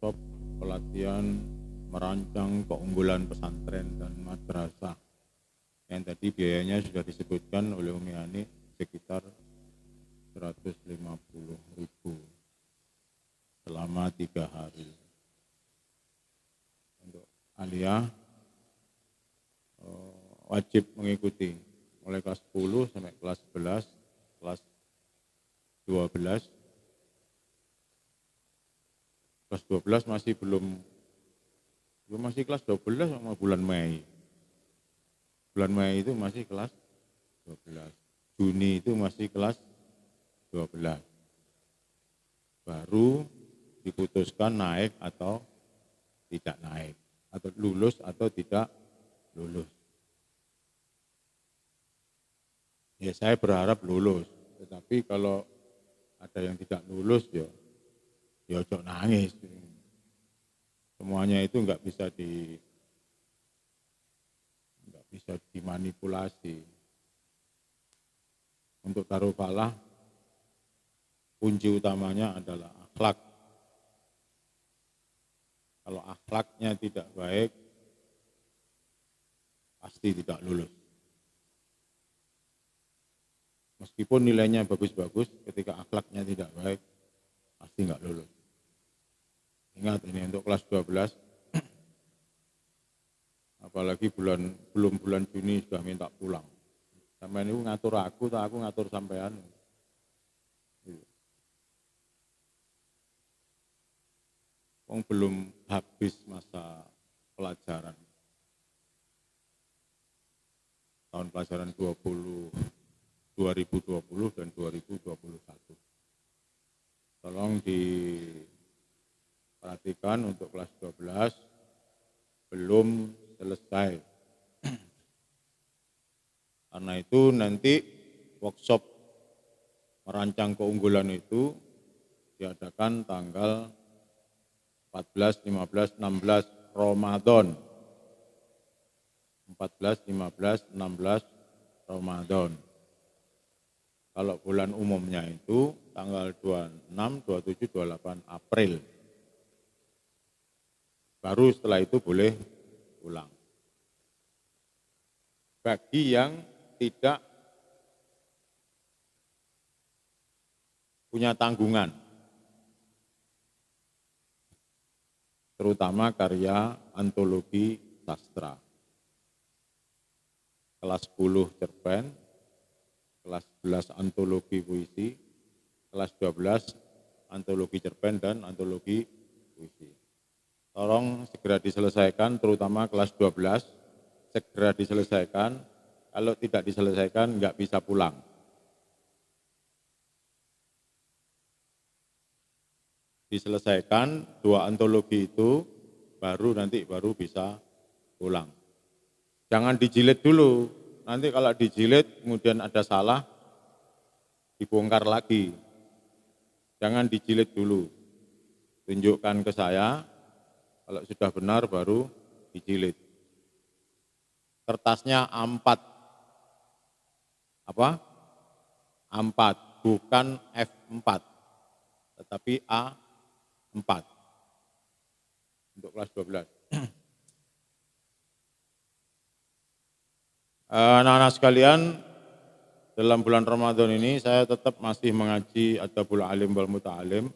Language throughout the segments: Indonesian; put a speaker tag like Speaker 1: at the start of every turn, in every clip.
Speaker 1: workshop pelatihan merancang keunggulan pesantren dan madrasah yang tadi biayanya sudah disebutkan oleh Umi Ani sekitar 150.000 selama 3 hari. Untuk aliyah wajib mengikuti mulai kelas 10 sampai kelas 11, kelas 12. Kelas 12 masih belum masih kelas 12 sama bulan Mei. Bulan Mei itu masih kelas 12. Juni itu masih kelas 12. Baru diputuskan naik atau tidak naik, atau lulus atau tidak lulus. Ya saya berharap lulus, tetapi kalau ada yang tidak lulus ya ojo nangis. Semuanya itu nggak bisa dimanipulasi. Untuk taruh falah, kunci utamanya adalah akhlak. Kalau akhlaknya tidak baik, pasti tidak lulus. Meskipun nilainya bagus-bagus, ketika akhlaknya tidak baik, pasti nggak lulus. Ingat ini untuk kelas 12, apalagi belum bulan Juni sudah minta pulang. Sampai ini ngatur aku ngatur sampean. Wong belum habis masa pelajaran. Tahun pelajaran 2020 dan 2021. Tolong diperhatikan untuk kelas 12 belum selesai. Karena itu nanti workshop merancang keunggulan itu diadakan tanggal 14, 15, 16 Ramadan. 14, 15, 16 Ramadan. Kalau bulan umumnya itu tanggal 26, 27, 28 April. Baru setelah itu boleh pulang. Bagi yang tidak punya tanggungan, terutama karya antologi sastra. Kelas 10 cerpen, kelas 11 antologi puisi, kelas 12 antologi cerpen dan antologi puisi. Tolong segera diselesaikan, terutama kelas 12, segera diselesaikan. Kalau tidak diselesaikan, nggak bisa pulang. Diselesaikan 2 antologi itu, baru bisa pulang. Jangan dijilid dulu, nanti kalau dijilid kemudian ada salah, dibongkar lagi. Jangan dijilid dulu, tunjukkan ke saya, kalau sudah benar baru dijilid. Kertasnya A4. Apa? A4, bukan F4, tetapi A4 untuk kelas 12. Anak-anak sekalian, dalam bulan Ramadan ini saya tetap masih mengaji Adabul Alim wal Muta'alim.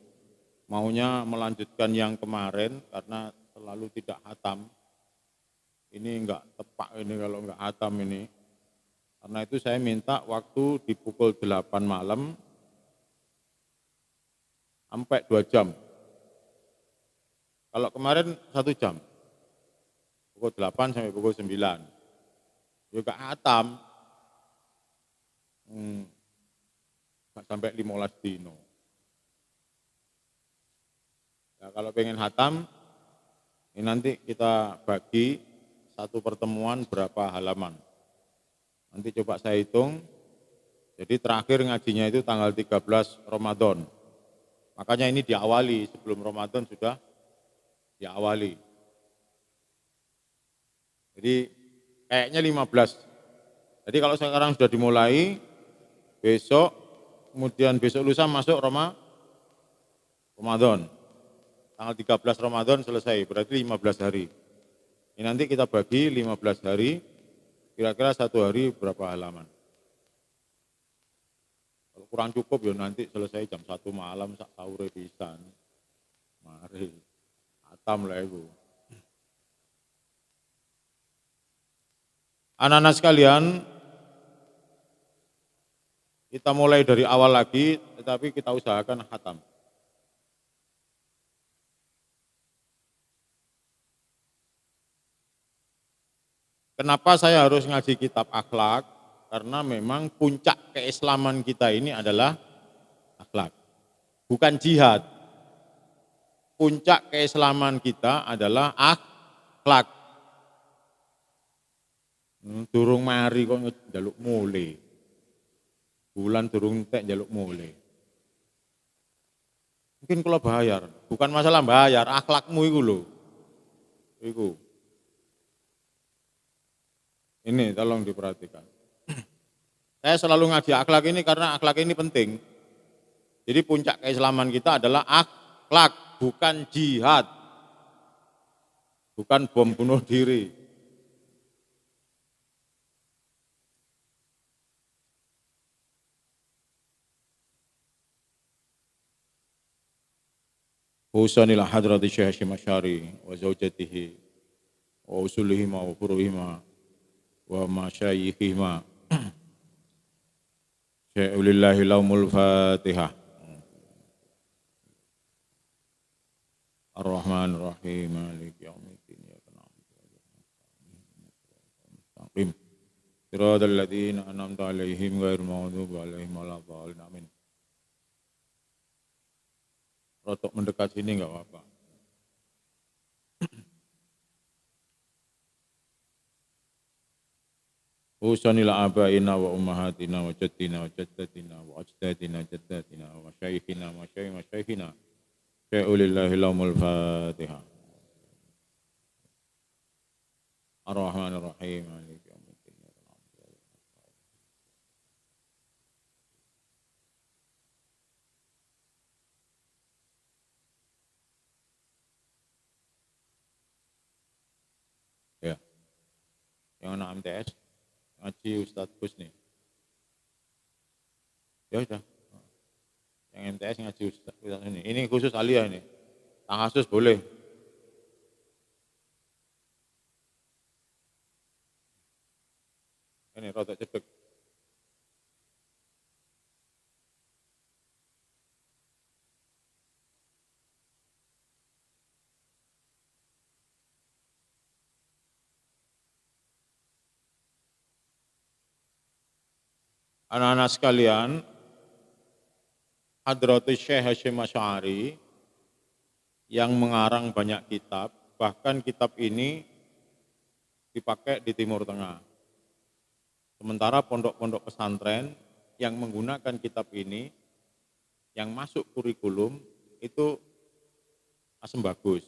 Speaker 1: Maunya melanjutkan yang kemarin karena selalu tidak hatam. Ini enggak tepat ini kalau enggak hatam ini. Karena itu saya minta waktu di pukul 8 malam sampai 2 jam. Kalau kemarin 1 jam. Pukul 8 sampai pukul 9. Juga hatam, sampai 15 dino. Nah, kalau pengen hatam, ini nanti kita bagi satu pertemuan berapa halaman. Nanti coba saya hitung, jadi terakhir ngajinya itu tanggal 13 Ramadan. Makanya ini diawali, sebelum Ramadan sudah diawali. Jadi kayaknya 15. Jadi kalau sekarang sudah dimulai, besok, kemudian besok lusa masuk Ramadan. Tanggal 13 Ramadan selesai, berarti 15 hari. Ini nanti kita bagi 15 hari, kira-kira satu hari berapa halaman. Kalau kurang cukup ya nanti selesai jam 1 malam, sak sahur pisan. Mari, atam lah itu. Anak-anak sekalian, kita mulai dari awal lagi, tetapi kita usahakan khatam. Kenapa saya harus ngaji kitab akhlak? Karena memang puncak keislaman kita ini adalah akhlak, bukan jihad. Puncak keislaman kita adalah akhlak. Durung mari kok njaluk mulai. Bulan durung tek njaluk mulai. Mungkin kalau bayar, bukan masalah bayar, akhlakmu itu loh. Iku. Ini tolong diperhatikan. Saya selalu ngaji akhlak ini karena akhlak ini penting. Jadi puncak keislaman kita adalah akhlak, bukan jihad. Bukan bom bunuh diri. Husanil hadrati Syekh Hasyim Asy'ari wa zaujatihi wa usulihima wa furuhima wa masyayikhihima. Syai'ulillahi laumul Fatihah. Ar-Rahman Ar-Rahim Maliki Yaumiddin Iyyaka na'budu wa iyyaka nasta'in. Shiratal ladzina an'amta 'alaihim ghairil maghdubi 'alaihim waladdallin. Amin. Rotok mendekat sini enggak apa-apa. Usanil abaina wa ummahatina wa jaddina wa jaddatina wa ajdadina jaddatina wa masyayikhina wa masyayikhina syai'ulillahi laumul Fatihah. Ar-Rahman Ar-Rahim Maliki Yaumiddin. Ya. Yang anak MTS ngaji Ustadz Husni. Ya sudah. Yang MTS ngaji Ustadz Husni. Ini khusus Alia ini. Khusus boleh. Ini rotok cedek. Anak-anak sekalian, Hadratus Syekh Hasyim Asy'ari yang mengarang banyak kitab, bahkan kitab ini dipakai di Timur Tengah. Sementara pondok-pondok pesantren yang menggunakan kitab ini, yang masuk kurikulum itu Asem Bagus,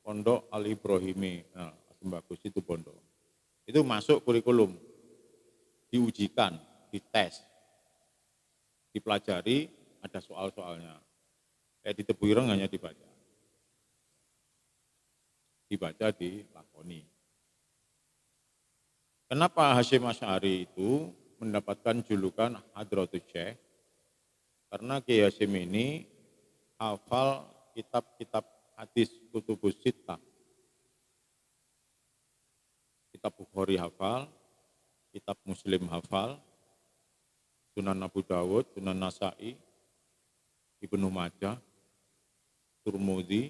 Speaker 1: Pondok Al-Ibrahimi, nah, Asem Bagus itu pondok. Itu masuk kurikulum, diujikan, dites, dipelajari, ada soal-soalnya. Kayak di Tebu Ireng hanya dibaca. Dibaca, dilakoni. Kenapa Hasyim Asy'ari itu mendapatkan julukan Hadratus Syekh? Karena Kiai Hasyim ini hafal kitab-kitab hadis kutubus sittah. Kitab Bukhari hafal, kitab Muslim hafal, Sunan Abu Dawud, Sunan Nasa'i, Ibnu Majah, Turmudi,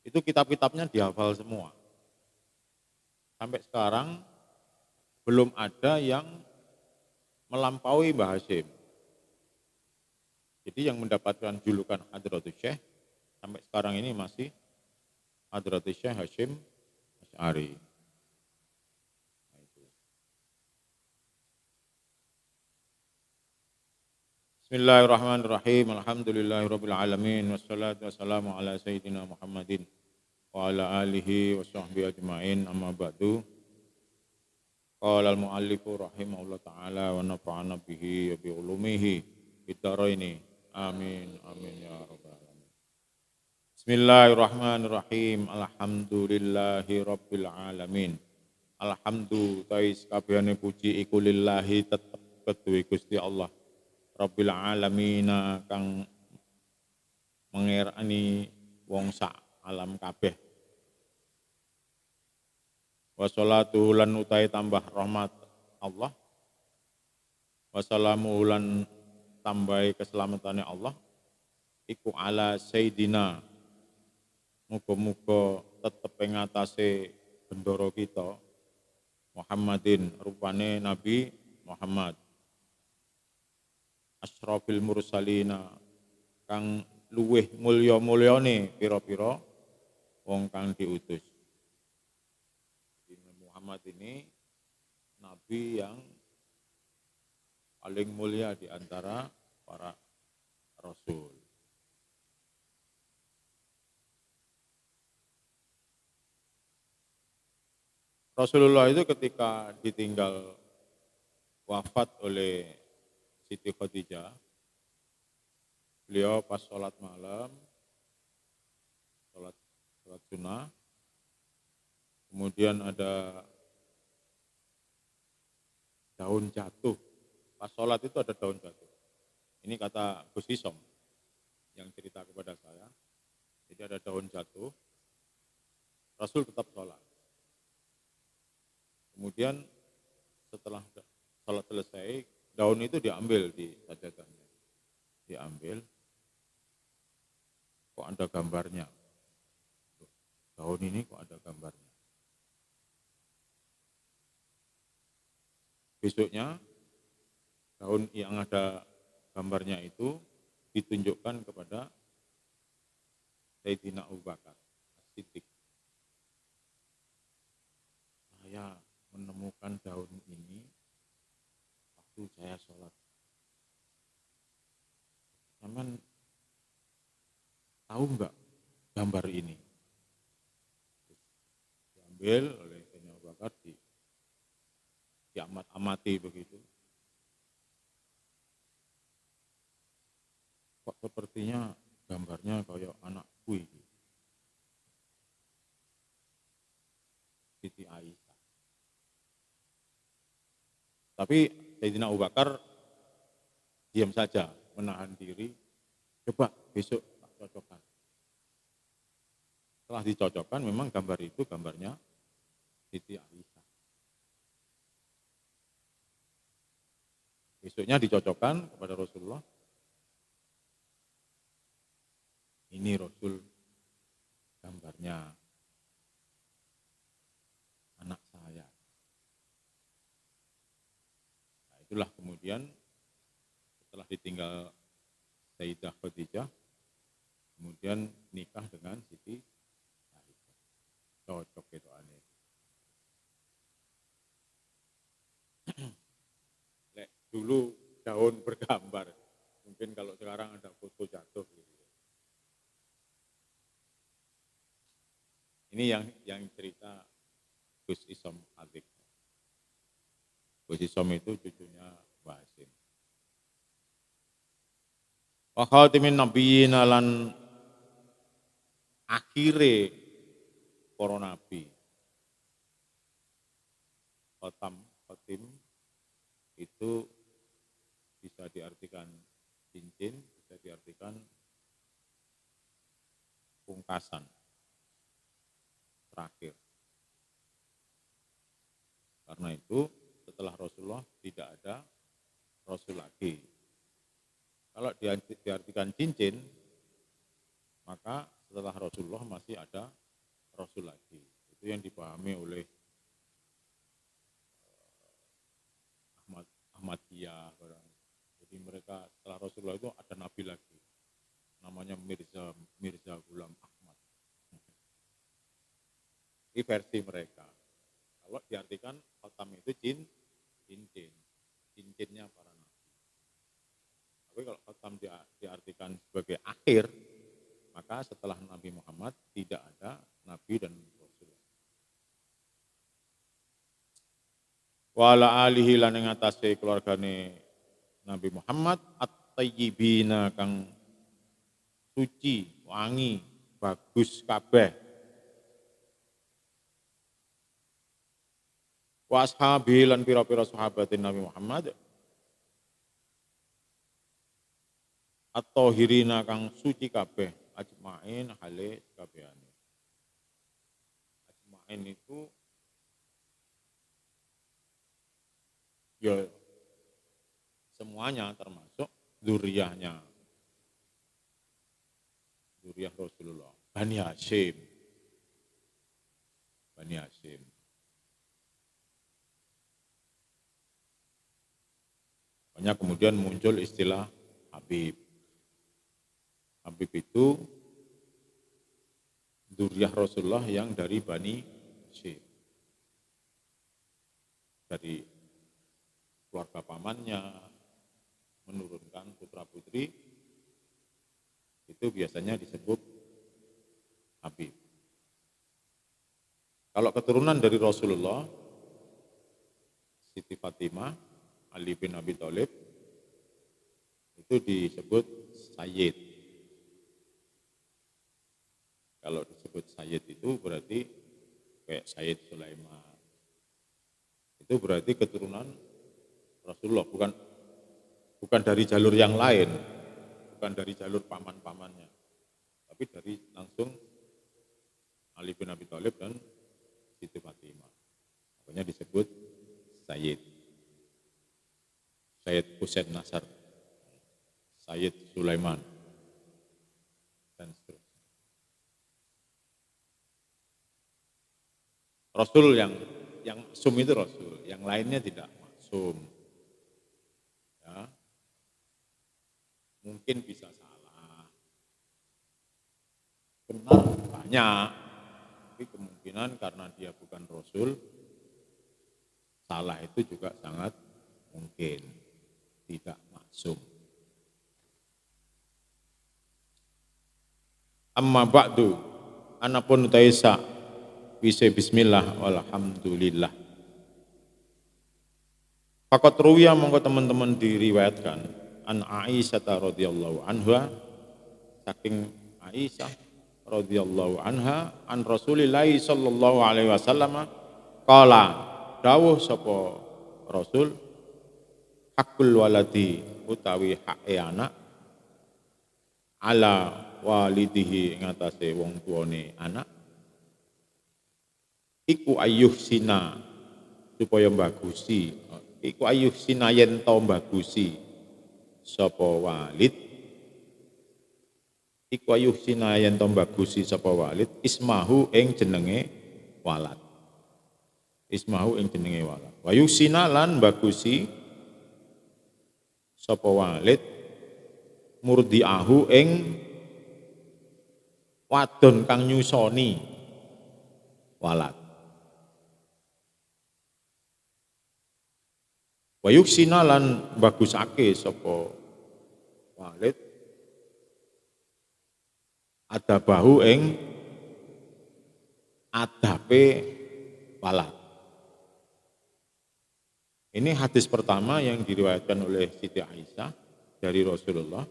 Speaker 1: itu kitab-kitabnya dihafal semua. Sampai sekarang belum ada yang melampaui Mbah Hasyim. Jadi yang mendapatkan julukan Hadratus Syekh sampai sekarang ini masih Hadratus Syekh Hasyim Asy'ari. Bismillahirrahmanirrahim. Alhamdulillahirabbil alamin wassalatu wassalamu ala sayyidina Muhammadin wa ala alihi wa sahbihi ajmain. Amma ba'du. Qala al-muallifu rahimahullah taala wa nafa'ana bihi wa bi ulumihi fid dharaini. Amin amin ya rabbal alamin. Bismillahirrahmanirrahim. Alhamdulillahi rabbil alamin. Alhamdu tais kabehane puji iku lillahi tetep kedue Gusti Allah. Rabbil alamin kang mengerani wong sak alam kabeh. Wassalatu lan utai tambah rahmat Allah. Wassalamu lan tambahi keselamatane Allah. Iku ala Sayyidina. Muga-muga tetep ing atase bendoro kita Muhammadin rupane Nabi Muhammad asyrafil mursalina kang luweh mulya-mulyane pira-pira wong kang diutus. Muhammad ini nabi yang paling mulia di antara para rasul. Rasulullah itu ketika ditinggal wafat oleh Siti Khadijah, beliau pas sholat malam, sholat sunnah, kemudian ada daun jatuh. Pas sholat itu ada daun jatuh. Ini kata Gus Isom yang cerita kepada saya. Jadi ada daun jatuh, Rasul tetap sholat. Kemudian setelah sholat selesai, daun itu diambil di sajadahnya. Diambil, kok ada gambarnya. Daun ini kok ada gambarnya. Besoknya, daun yang ada gambarnya itu ditunjukkan kepada Sayyidina Abu Bakar As-Siddiq. Saya menemukan daun ini waktu saya sholat. Teman tahu enggak gambar ini? Diambil oleh Sayyidina Abu Bakar, diamat-amati begitu. Kok sepertinya gambarnya kayak anakku ini. Siti Aisyah. Tapi Sayyidina Abu Bakar diam saja, menahan diri. Coba besok tak cocokkan. Setelah dicocokkan, memang gambar itu gambarnya Siti Aisyah. Besoknya dicocokkan kepada Rasulullah. Ini Rasul gambarnya anak saya. Nah, itulah kemudian setelah ditinggal Sayyidah Khadijah, kemudian nikah dengan Siti Aisyah. Cocok itu aneh. Dulu daun bergambar, mungkin kalau sekarang ada foto jatuh gitu. Ini yang cerita Gus Isom adik. Gus Isom itu cucunya Mbah Hasim. Wa khatimin nabiyyin lan akhire para nabi. Khatim itu bisa diartikan cincin, bisa diartikan pungkasan. Terakhir. Karena itu setelah Rasulullah tidak ada Rasul lagi. Kalau diartikan cincin, maka setelah Rasulullah masih ada Rasul lagi. Itu yang dipahami oleh Ahmadiyah. Jadi mereka setelah Rasulullah itu ada Nabi lagi. Namanya Mirza Ghulam Ahmad. Ini versi mereka. Kalau diartikan khatam itu cincinnya para nabi. Tapi kalau khatam diartikan sebagai akhir, maka setelah Nabi Muhammad tidak ada nabi dan rasul. Wa ala alihi lan ing atase keluargane Nabi Muhammad at-tayyibina kang suci, wangi, bagus kabeh. Wa ashabi lan pira-pira sahabatin Nabi Muhammad at-tahirina kang suci kabeh ajmain hale kabehane. Ajmain itu ya semuanya termasuk zuriyahnya. Zuriyah Rasulullah. Bani Hashim. Bani Hashim. Makanya kemudian muncul istilah Habib. Habib itu zuriyah Rasulullah yang dari Bani Hashim. Dari keluarga pamannya menurunkan putra-putri itu biasanya disebut Habib. Kalau keturunan dari Rasulullah, Siti Fatimah, Ali bin Abi Thalib, itu disebut Sayyid. Kalau disebut Sayyid itu berarti kayak Sayyid Sulaiman. Itu berarti keturunan Rasulullah, bukan dari jalur yang lain, bukan dari jalur paman-pamannya, tapi dari langsung Ali bin Abi Thalib dan Siti Fatimah. Makanya disebut Sayyid. Sayyid Husain Nasr, Sayyid Sulaiman, dan seterusnya. Rasul yang maksum itu Rasul, yang lainnya tidak maksum. Ya. Mungkin bisa salah, benar banyak, tapi kemungkinan karena dia bukan Rasul, salah itu juga sangat mungkin. Tidak maksum. Amma ba'du, anapun taisa bisa bismillah walhamdulillah. Faqat ruwiya mongko teman-teman diriwayatkan an Aisyah radhiyallahu anha, saking Aisyah radhiyallahu anha an Rasulillah sallallahu alaihi wasallam qala dawuh sapa Rasul hakul waladi utawi hake anak ala walidihi ing atase wong tuane anak iku ayuh sina supaya bagusi, iku ayuh sina yen to bagusi sapa walid, iku ayuh sina yen to bagusi sapa walid ismahu ing jenenge walad, ismahu ing jenenge walad, wa yusina lan bagusi sapa walid murdiahu ing wadon kang nyusoni walad. Wa yuksina lan bagusake sapa walid adabahu ing adabe walad. Ini hadis pertama yang diriwayatkan oleh Siti Aisyah dari Rasulullah.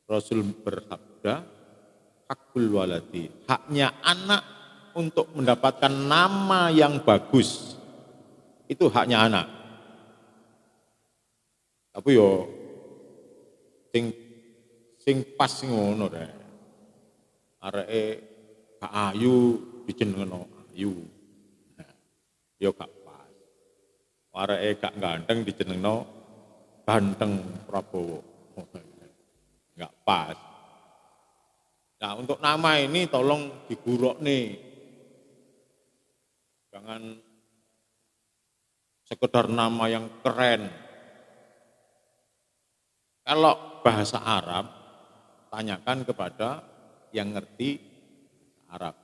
Speaker 1: Rasul bersabda, hakul waladi, haknya anak untuk mendapatkan nama yang bagus. Itu haknya anak. Tapi yo sing pas ngono deh. Areke Kak Ayu dijenengno Ayu. Yo gak areke gak ganteng dijenengno Ganteng Prabowo. Enggak pas. Nah, untuk nama ini tolong diguruk nih. Jangan sekedar nama yang keren. Kalau bahasa Arab, tanyakan kepada yang ngerti Arab.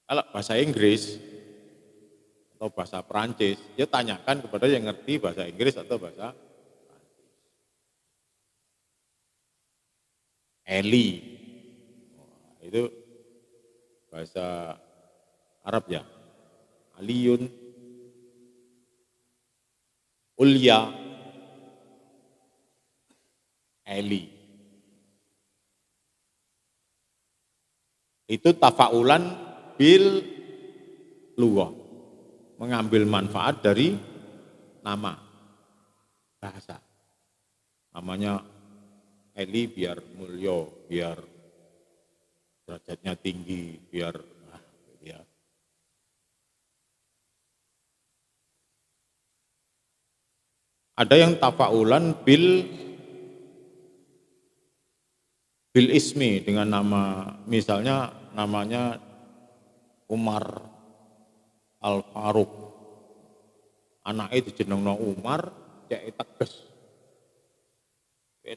Speaker 1: Kalau bahasa Inggris atau bahasa Perancis, dia tanyakan kepada yang ngerti bahasa Inggris atau bahasa Perancis. Eli, itu bahasa Arab ya. Aliyun, Ulya, Eli. Itu tafaulan bil lughah, mengambil manfaat dari nama bahasa. Namanya Eli biar mulio, biar derajatnya tinggi, biar ya. Ada yang tafaulan bil ismi dengan nama, misalnya namanya Umar Al-Faruq. Anaknya dijenengno Umar, cek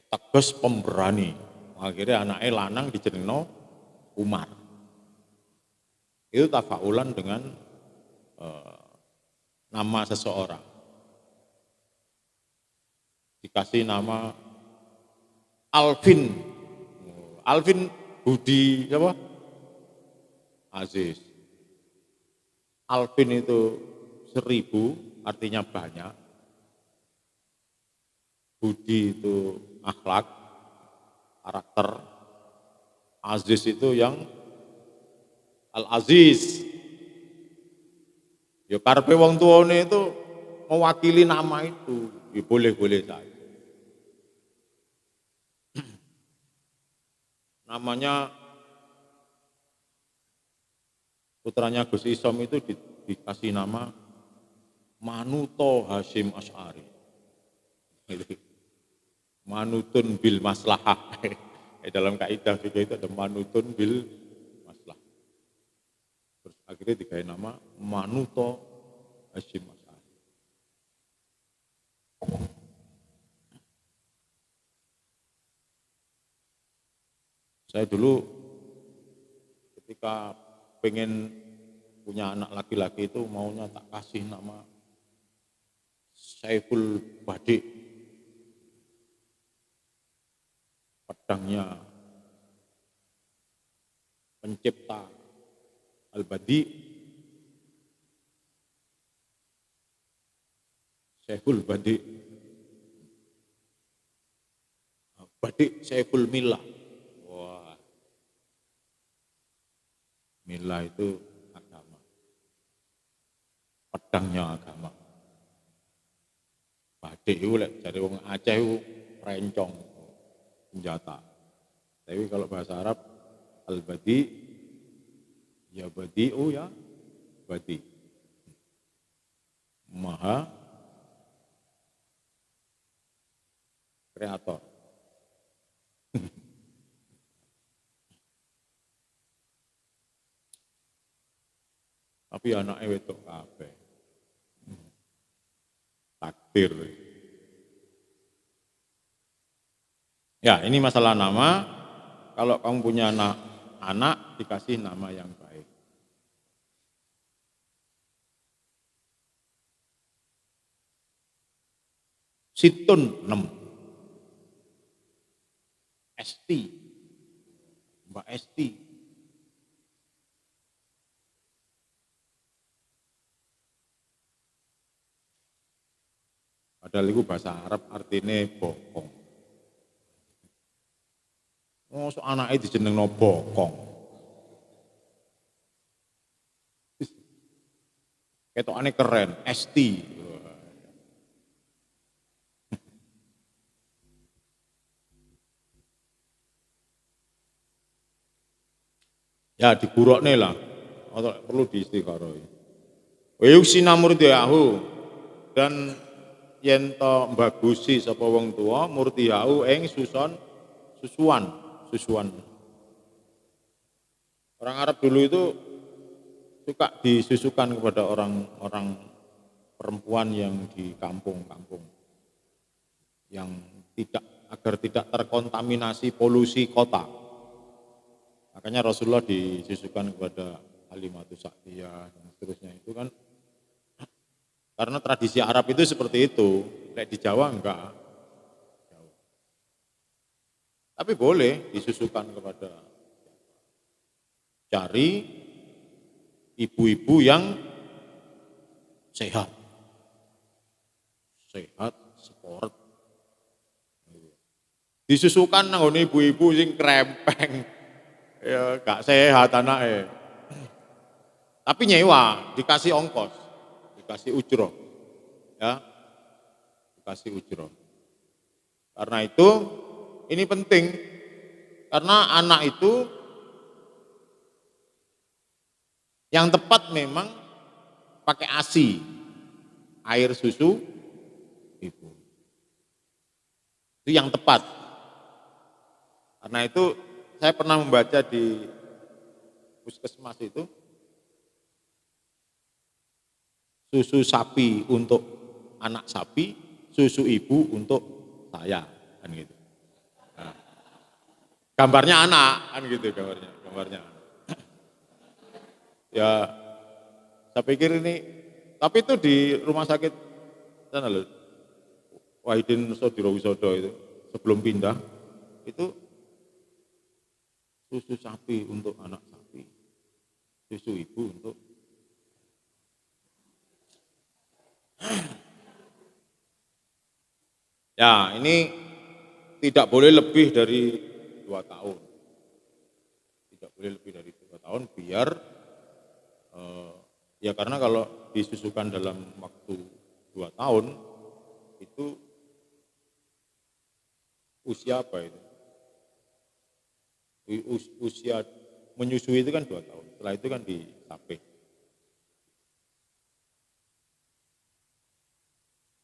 Speaker 1: teges pemberani. Akhirnya anaknya lanang dijenengno Umar. Itu tafaulan dengan nama seseorang. Dikasih nama Alvin. Alvin Budi apa? Aziz. Alvin itu 1000, artinya banyak. Budi itu akhlak, karakter. Aziz itu yang Al-Aziz. Ya karepe wong tuane itu mewakili nama itu, ya boleh-boleh saja. Namanya putranya Gus Isom itu dikasih nama Manuto Hashim Asy'ari. Manutun bil maslahah. Dalam kaidah fikih itu ada manutun bil maslahah. Terus akhirnya dikasih nama Manuto Hashim Asy'ari. Saya dulu ketika pengen punya anak laki-laki itu maunya tak kasih nama Saiful Badi. Pedangnya pencipta Al-Badi. Saiful Badi. Badi Saiful Millah. Milah itu agama, pedangnya agama. Badik itu dari wong Aceh itu rencong, senjata. Tapi kalau bahasa Arab, al-badi, ya badi'u ya badi. Maha kreator. Tapi anaknya wedok kabeh. Takdir. Ya, ini masalah nama. Kalau kamu punya anak dikasih nama yang baik. Situn 6. Esti. Mbak Esti. Padahal itu bahasa Arab artinya bokong. Oh, so anaknya dijenengno bokong. Ketokane keren, Esti. Ya digurokne lah. Atau perlu diistikharoi. Wa yuksina murdiahu dan yen to mbagusi sapa wong tuwa murtiau ing susuan. Orang Arab dulu itu suka disusukan kepada orang-orang perempuan yang di kampung-kampung yang agar tidak terkontaminasi polusi kota. Makanya Rasulullah disusukan kepada Halimatus Sa'diyah dan seterusnya itu kan. Karena tradisi Arab itu seperti itu, kayak di Jawa enggak. Tapi boleh disusukan kepada cari ibu-ibu yang sehat, sport. Disusukan nang ibu-ibu sing krempeng, Ya gak sehat anaknya. Tapi nyewa, dikasih ongkos, dikasih ujroh, ya, dikasih ujroh. Karena itu ini penting, karena anak itu yang tepat memang pakai ASI, air susu ibu. Itu yang tepat. Karena itu saya pernah membaca di puskesmas itu, susu sapi untuk anak sapi, susu ibu untuk saya, kan gitu. Nah, gambarnya anak, kan gitu gambarnya. Ya, saya pikir ini, tapi itu di rumah sakit sana loh, Wahidin Sodirowisodo itu, sebelum pindah, itu susu sapi untuk anak sapi, susu ibu untuk ya, ini tidak boleh lebih dari 2 tahun. Tidak boleh lebih dari 2 tahun biar ya karena kalau disusukan dalam waktu 2 tahun itu usia apa itu? Usia menyusui itu kan 2 tahun. Setelah itu kan disapih.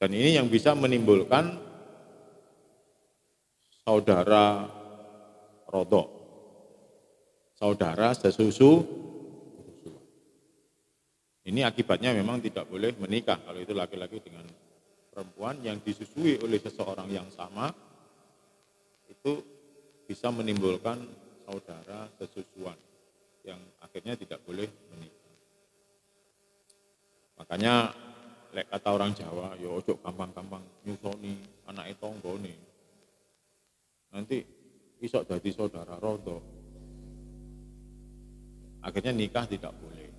Speaker 1: Dan ini yang bisa menimbulkan saudara rodok, saudara sesusu. Ini akibatnya memang tidak boleh menikah kalau itu laki-laki dengan perempuan yang disusui oleh seseorang yang sama, itu bisa menimbulkan saudara sesusuan yang akhirnya tidak boleh menikah. Makanya lek kata orang Jawa, ya ojo gampang-gampang nyusoni anak tonggone. Nanti isok jadi saudara rodo. Akhirnya nikah tidak boleh.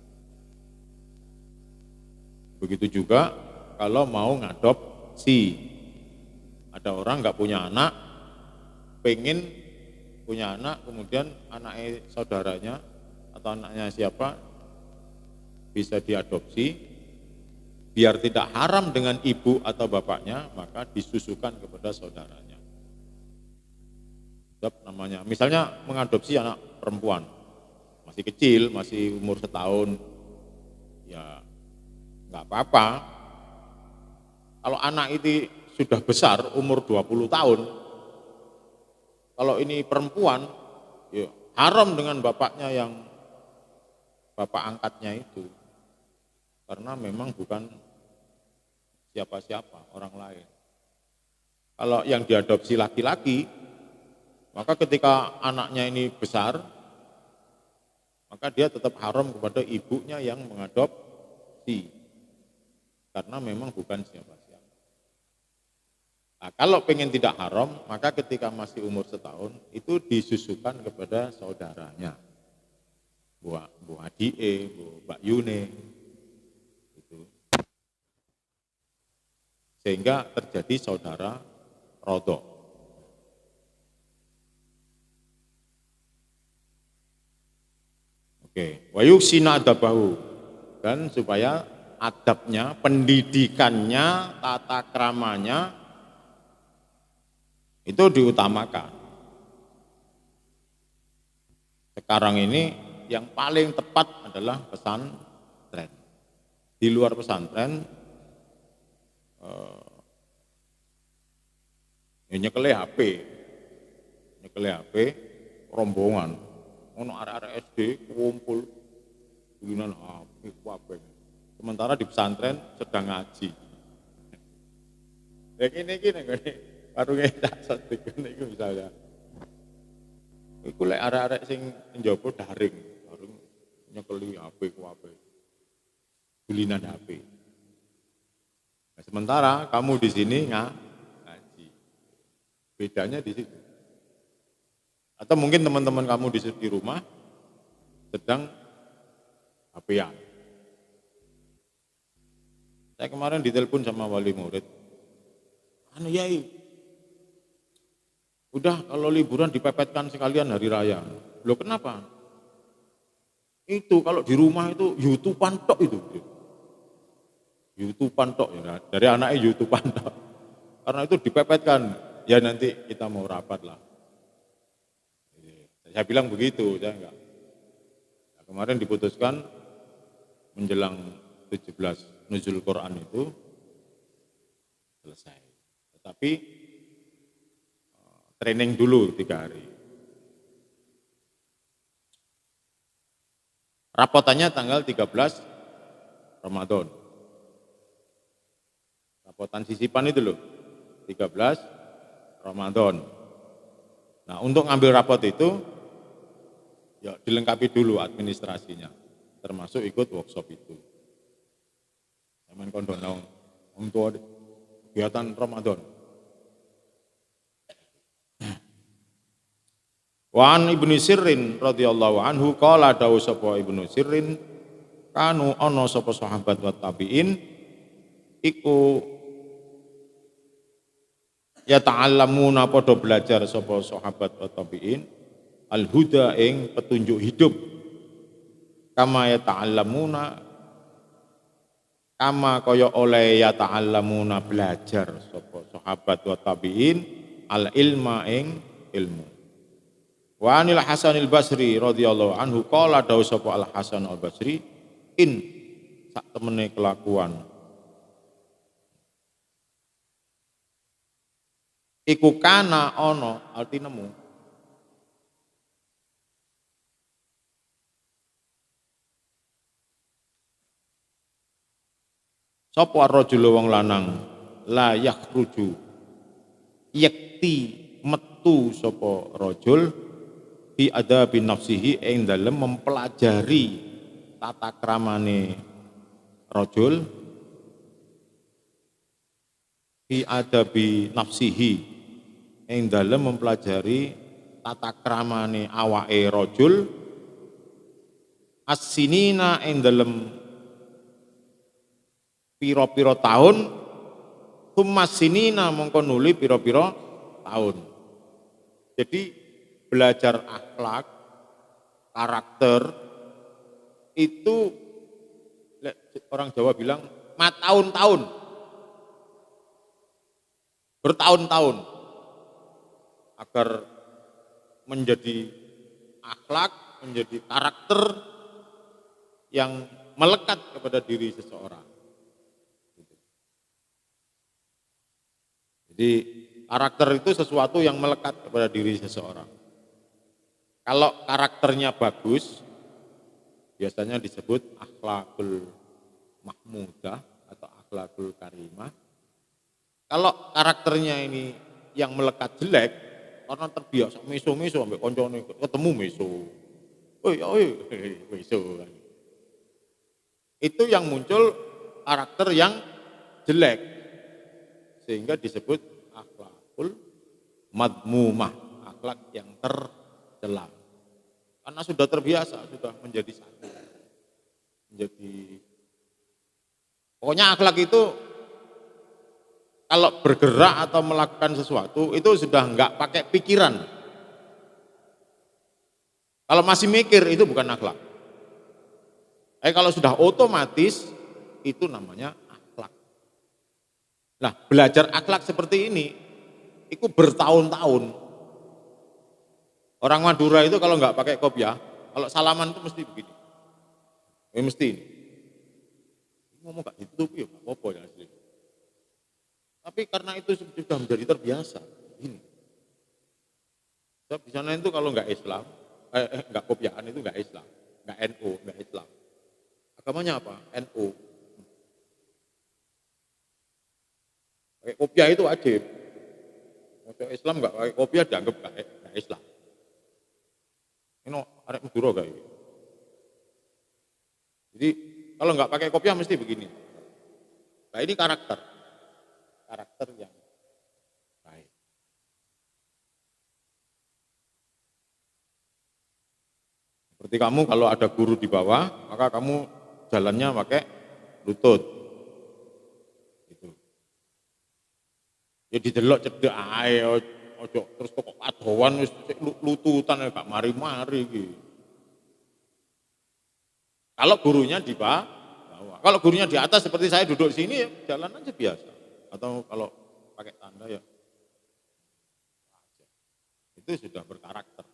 Speaker 1: Begitu juga kalau mau ngadopsi. Ada orang nggak punya anak, pengen punya anak, kemudian anaknya saudaranya atau anaknya siapa bisa diadopsi, biar tidak haram dengan ibu atau bapaknya, maka disusukan kepada saudaranya. Namanya, misalnya mengadopsi anak perempuan, masih kecil, masih umur setahun, ya nggak apa-apa. Kalau anak itu sudah besar, umur 20 tahun, kalau ini perempuan, ya haram dengan bapaknya yang bapak angkatnya itu, karena memang bukan siapa-siapa, orang lain. Kalau yang diadopsi laki-laki, maka ketika anaknya ini besar, maka dia tetap haram kepada ibunya yang mengadopsi, karena memang bukan siapa-siapa. Nah, kalau pengen tidak haram, maka ketika masih umur setahun, itu disusukan kepada saudaranya. Bu Adie, Bu Mbak Yune, sehingga terjadi saudara rodok. Oke, wayuksina adabahu, dan supaya adabnya, pendidikannya, tata kramanya itu diutamakan. Sekarang ini yang paling tepat adalah pesantren. Di luar pesantren nyekeli HP, rombongan, ono arek-arek SD kumpul, gunan HP kabeh. Sementara di pesantren sedang ngaji. Ya gini warunge tak sedek niku misalnya. Iku lek arek-arek sing njaba daring, bareng nyekeli HP kabeh. Gulinan HP. Nah, sementara kamu di sini ngaji. Bedanya di situ. Atau mungkin teman-teman kamu di rumah sedang HP-an. Saya kemarin ditelepon sama wali murid. Anu Yai, udah kalau liburan dipepetkan sekalian hari raya. Loh kenapa? Itu kalau di rumah itu YouTubean tok itu. YouTubean tok ya, dari anaknya YouTubean tok. Karena itu dipepetkan, ya nanti kita mau rapat lah. Saya bilang begitu, saya enggak. Nah, kemarin diputuskan menjelang 17 nuzul Quran itu selesai. Tetapi training dulu 3 hari. Rapotannya tanggal 13 Ramadan. Rapotan sisipan itu loh, 13 Ramadan. Nah untuk ngambil rapot itu, ya dilengkapi dulu administrasinya, termasuk ikut workshop itu. Zaman kondonong untuk kegiatan Ramadan. Wa an Ibnu Sirrin radhiyallahu anhu qala dawu sapa Ibnu Sirrin kanu ana sapa sahabat wa tabi'in iku ya ta'allamuna padha belajar sapa sahabat wa tabi'in al huda ing petunjuk hidup kama ya ta'allamuna kama kaya oleh ya ta'allamuna belajar sapa sahabat wa tabi'in al ilma ing ilmu. Wa anil Hasanil Basri radhiyallahu anhu qala dawu sapa Al Hasan Al Basri in sak temene kelakuan iku kana ana arti nemu sapa ar-rajul wong lanang la yakhruju yakti metu sapa rajul fi adabi nafsihi ing dalem mempelajari tata kramane rajul fi adabi nafsihi ing dalem mempelajari tata kramane awake rajul as-sinina ing dalem pira-pira taun summasinina mongko nuli pira-pira taun. Jadi belajar akhlak, karakter, itu orang Jawa bilang matahun-tahun, bertahun-tahun, agar menjadi akhlak, menjadi karakter yang melekat kepada diri seseorang. Jadi karakter itu sesuatu yang melekat kepada diri seseorang. Kalau karakternya bagus, biasanya disebut akhlakul mahmudah atau akhlakul karimah. Kalau karakternya ini yang melekat jelek, karena terbiasa meso-meso sampai koncone ketemu meso. Meso. Itu yang muncul karakter yang jelek. Sehingga disebut akhlakul madmumah, akhlak yang tercela. Karena sudah terbiasa, sudah menjadi satu. Pokoknya akhlak itu kalau bergerak atau melakukan sesuatu itu sudah enggak pakai pikiran. Kalau masih mikir itu bukan akhlak. Kalau sudah otomatis itu namanya akhlak. Nah, belajar akhlak seperti ini itu bertahun-tahun. Orang Madura itu kalau nggak pakai kopiah, kalau salaman itu mesti begini. Mesti ini. Ngomong nggak ditutup ya nggak apa-apa ya asli. Tapi karena itu sudah menjadi terbiasa. Ini. Sebab di sana itu kalau nggak Islam, nggak kopiahan itu nggak Islam, nggak NU, nggak Islam. Agamanya apa? NU. Pakai kopiah itu wajib. Kalau Islam nggak pakai kopiah dianggap nggak Islam. Ini arek Madura kayak. Jadi kalau nggak pakai kopiah mesti begini. Nah ini karakter yang baik. Seperti kamu kalau ada guru di bawah, maka kamu jalannya pakai lutut. Gitu. Ya didelok cedek ae, ojo terus kok adowan wis lututan gak mari-mari iki. Kalau gurunya di bawah, kalau gurunya di atas seperti saya duduk sini ya jalan aja biasa. Atau kalau pakai tanda ya itu sudah berkarakter.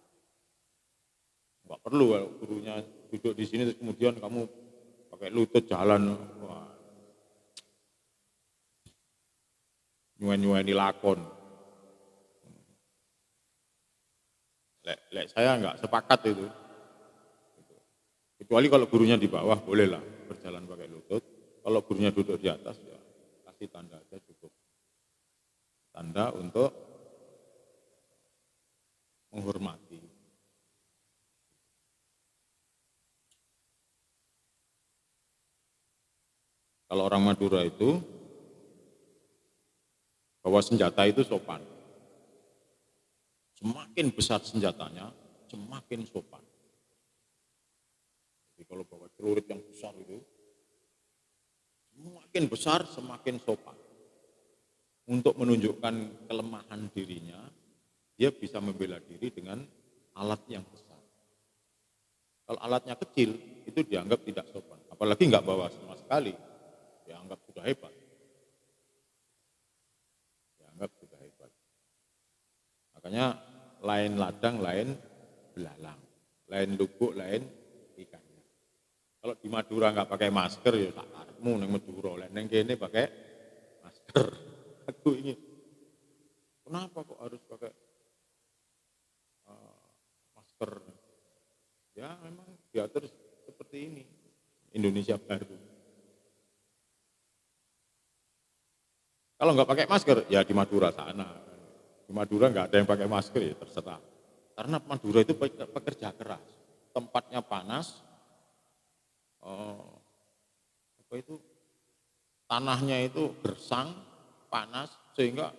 Speaker 1: Enggak perlu kalau gurunya duduk di sini terus kemudian kamu pakai lutut jalan. Wah. Nyuwen-nyuweni lakon. Lek saya enggak sepakat itu. Kecuali kalau gurunya di bawah bolehlah berjalan pakai lutut. Kalau gurunya duduk di atas ya kasih tanda aja cukup. Tanda untuk menghormati. Kalau orang Madura itu bahwa senjata itu sopan. Semakin besar senjatanya, semakin sopan. Jadi kalau bawa celurit yang besar itu, semakin besar, semakin sopan. Untuk menunjukkan kelemahan dirinya, dia bisa membela diri dengan alat yang besar. Kalau alatnya kecil, itu dianggap tidak sopan. Apalagi nggak bawa sama sekali, dianggap sudah hebat. Dianggap sudah hebat. Makanya lain ladang, lain belalang. Lain lubuk, lain ikannya. Kalau di Madura nggak pakai masker, ya tak karepmu neng Madura. Neng kene pakai masker. Aku ingin, kenapa kok harus pakai masker? Ya memang diatur seperti ini. Indonesia baru. Kalau nggak pakai masker, ya di Madura sana. Di Madura nggak ada yang pakai masker, ya terserah. Karena Madura itu pekerja keras, tempatnya panas, tanahnya itu gersang, panas, sehingga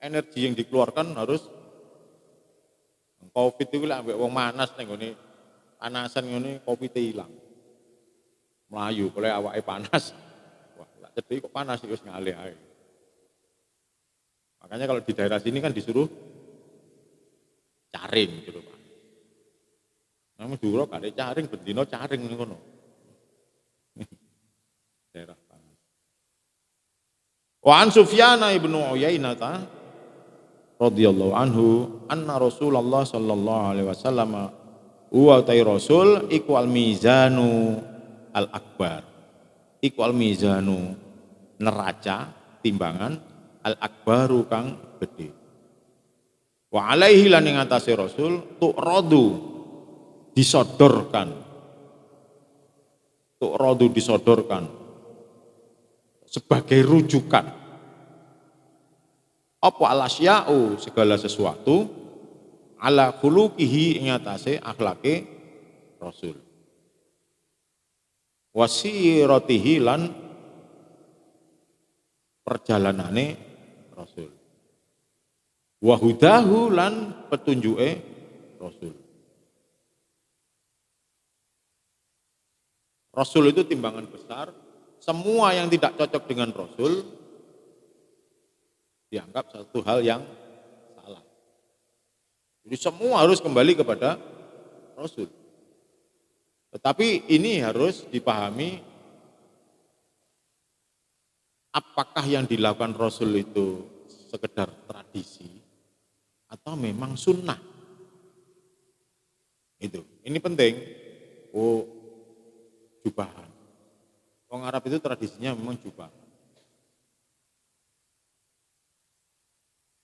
Speaker 1: energi yang dikeluarkan harus COVID itu lah, ambek wong manas ning ngene panasan ngene COVID hilang. Melayu, boleh awake panas. Wah, lak cedhek kok panas wis ngalih ae. Makanya kalau di daerah sini kan disuruh caring gitu Pak. Namun dulu gak ada caring, bendino caring ngono. Daerah panas. Wa an Sufyan ibnu Uyainah radhiyallahu anhu anna Rasulullah sallallahu alaihi wasallam wa tai rasul iku al mizanu al akbar. Iku al mizanu neraca timbangan al akbaru kang gede. Wa alaihi lan ing atase rasul tu'radu disodorkan. Tu'radu disodorkan sebagai rujukan. Apa alasya'u segala sesuatu ala khuluqihi ing atase akhlake rasul. Wasiratihi lan perjalanane rasul. Wahudahu lan petunjuke rasul. Rasul itu timbangan besar, semua yang tidak cocok dengan rasul dianggap satu hal yang salah. Jadi semua harus kembali kepada rasul. Tetapi ini harus dipahami apakah yang dilakukan rasul itu sekedar tradisi atau memang sunnah. Itu, ini penting. Oh, jubahan. Orang Arab itu tradisinya memang jubahan.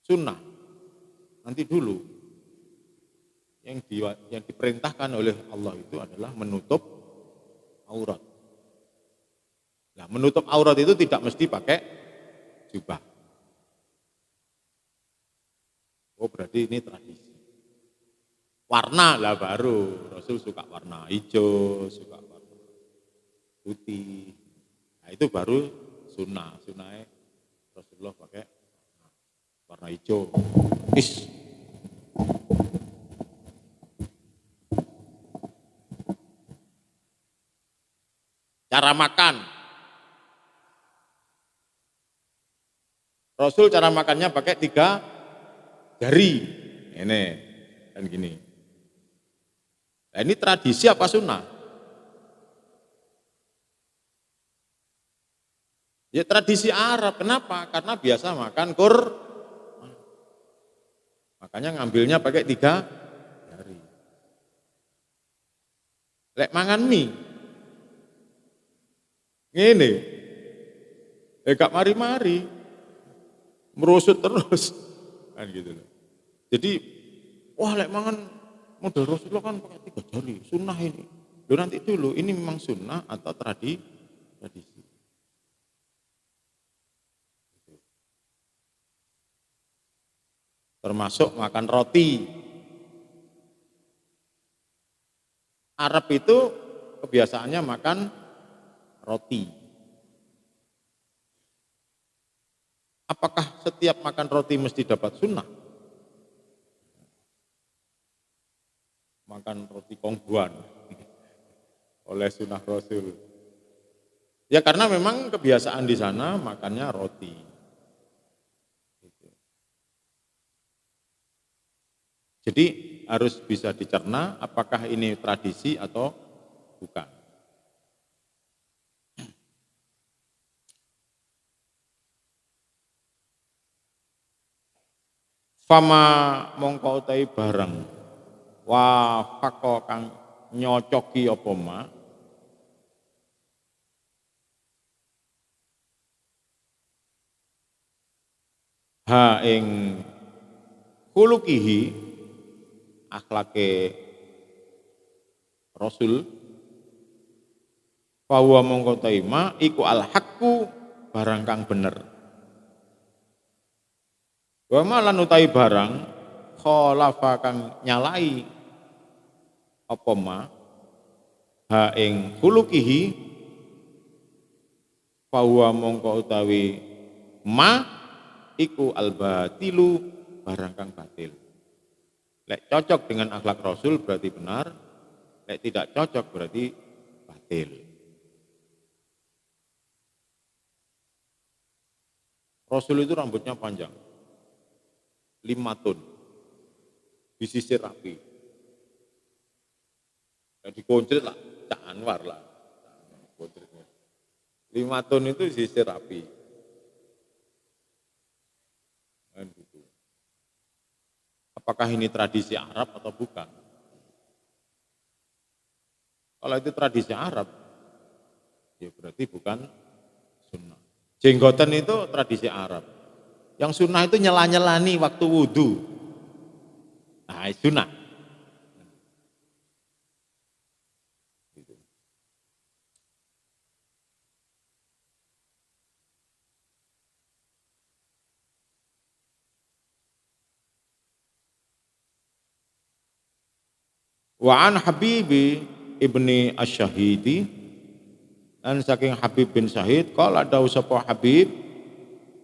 Speaker 1: Sunnah. Nanti dulu yang diperintahkan oleh Allah itu adalah menutup aurat. Nah, menutup aurat itu tidak mesti pakai jubah. Oh, berarti ini tradisi. Warna lah baru. Rasul suka warna hijau, suka warna putih. Nah, itu baru sunnah. Sunnahnya Rasulullah pakai warna hijau. Cara makan. Rasul cara makannya pakai 3 jari. Ini kan gini. Nah, ini tradisi apa sunnah? Ya tradisi Arab. Kenapa? Karena biasa makan makanya ngambilnya pakai 3 jari. Lek mangan mie. Ngene. Gak mari-mari. Merusut terus. Kan gitu loh. Jadi, wah lek mangan model Rasulullah kan pakai 3 jari. Sunnah ini. Loh nanti dulu, ini memang sunnah atau tradisi. Termasuk makan roti. Arab itu kebiasaannya makan roti. Apakah setiap makan roti mesti dapat sunnah? Makan roti kongguan oleh sunnah Rasul. Ya karena memang kebiasaan di sana makannya roti. Jadi harus bisa dicerna apakah ini tradisi atau bukan. Fama mongko utai bareng wa fako kang nyocoki apa ma ha ing kulukihi akhlake Rasul bahwa mongko taima iku al haqqu barang kang bener. Wa malan utai barang khalafa kang nyalai apa ma ha ing kulukihi bahwa mongko utawi ma iku al batilu barang kang batil. Lek cocok dengan akhlak Rasul berarti benar, lek tidak cocok berarti batil. Rasul itu rambutnya panjang, 5 ton, disisir rapi. Ya dikoncret lah, Cak Anwar lah. 5 ton itu disisir rapi. Dan gitu. Apakah ini tradisi Arab atau bukan? Kalau itu tradisi Arab, ya berarti bukan sunnah. Jenggotan itu tradisi Arab. Yang sunnah itu nyela-nyelani waktu wudhu. Nah, sunnah. Wa an Habibi ibni Asyahidi dan saking Habib bin Syahid qala dawu sapa Habib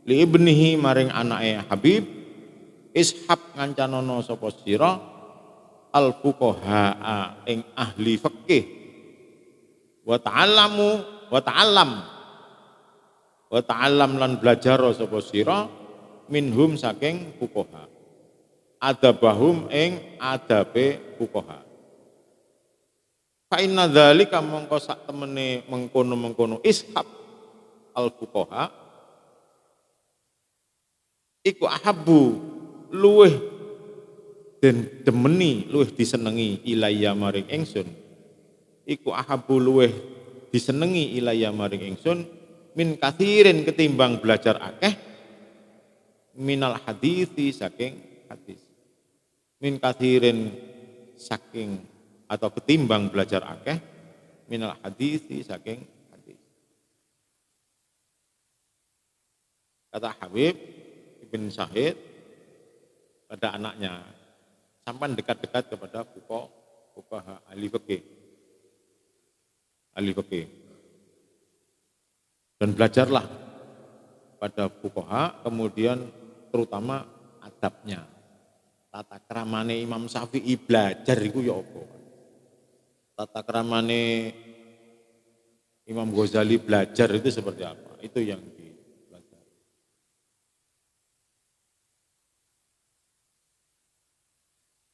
Speaker 1: li ibnihi maring anake Habib ishab ngancanono sapa sira al fuqaha ing ahli fikih wa ta'allam lan belajar sapa sira minhum saking fuqaha adabahum ing adabe fuqaha. Fa inna dzalika mongko sak temene mengkono-mengkono ishab al fuqaha iku ahabbu luweh den demeni luweh disenengi ilayya maring ingsun iku ahabbu luweh disenengi ilayya maring ingsun min kathirin ketimbang belajar akeh minal hadithi saking hadis min kathirin saking atau ketimbang belajar akeh minal hadithi saking hadis. Kata Habib bin Syahid pada anaknya, sampai dekat-dekat kepada fuqaha ahli fikih. Dan belajarlah pada fuqaha, kemudian terutama adabnya. Tata kramane Imam Syafi'i belajar iku ya apa? Tata kramane Imam Ghazali belajar itu seperti apa? Itu yang dipelajari.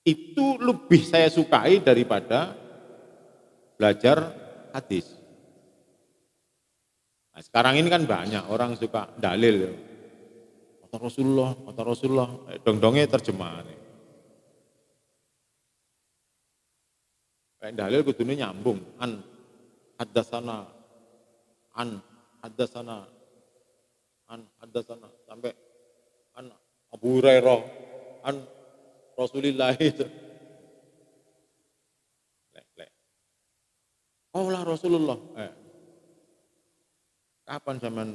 Speaker 1: itu lebih saya sukai daripada belajar hadis. Nah, sekarang ini kan banyak orang suka dalil. Kata Rasulullah, dong-dongnya terjemahan. Kayak dalil kudune nyambung, haddasana, haddasana, haddasana, sampai Abu Hurairah, Rasulillah itu. Kaulah Rasulullah. Kapan zaman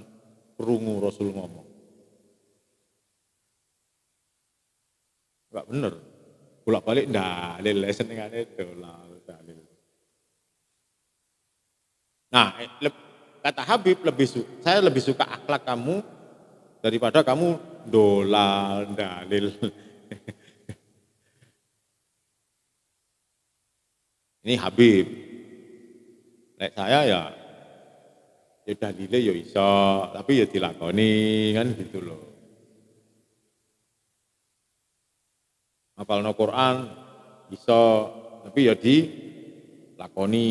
Speaker 1: kerungu Rasul ngomong? Enggak bener. Bolak-balik dalil senengane dalil. Nah, kata Habib saya lebih suka akhlak kamu daripada kamu dalil. Ini Habib. Nek saya ya dalile ya iso, tapi ya dilakoni kan gitu loh. Hafalno Quran iso, tapi ya dilakoni.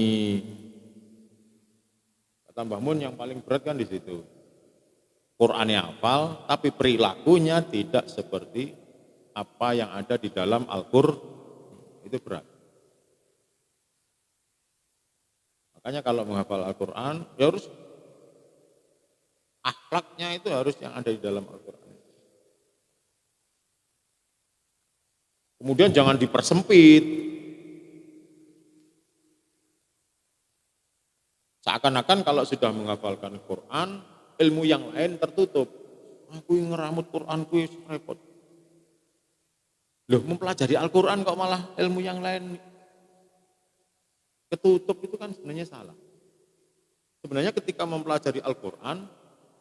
Speaker 1: Kata Mbah Mun yang paling berat kan di situ. Qur'annya hafal, tapi perilakunya tidak seperti apa yang ada di dalam Al-Qur'an. Itu berat. Makanya kalau menghafal Al-Qur'an, ya harus akhlaknya itu harus yang ada di dalam Al-Qur'an. Kemudian jangan dipersempit. Seakan-akan kalau sudah menghafalkan Quran, ilmu yang lain tertutup. Aku ngeramut Quran, aku repot. Loh, mempelajari Al-Quran kok malah ilmu yang lain ketutup, itu kan sebenarnya salah. Sebenarnya ketika mempelajari Al-Quran,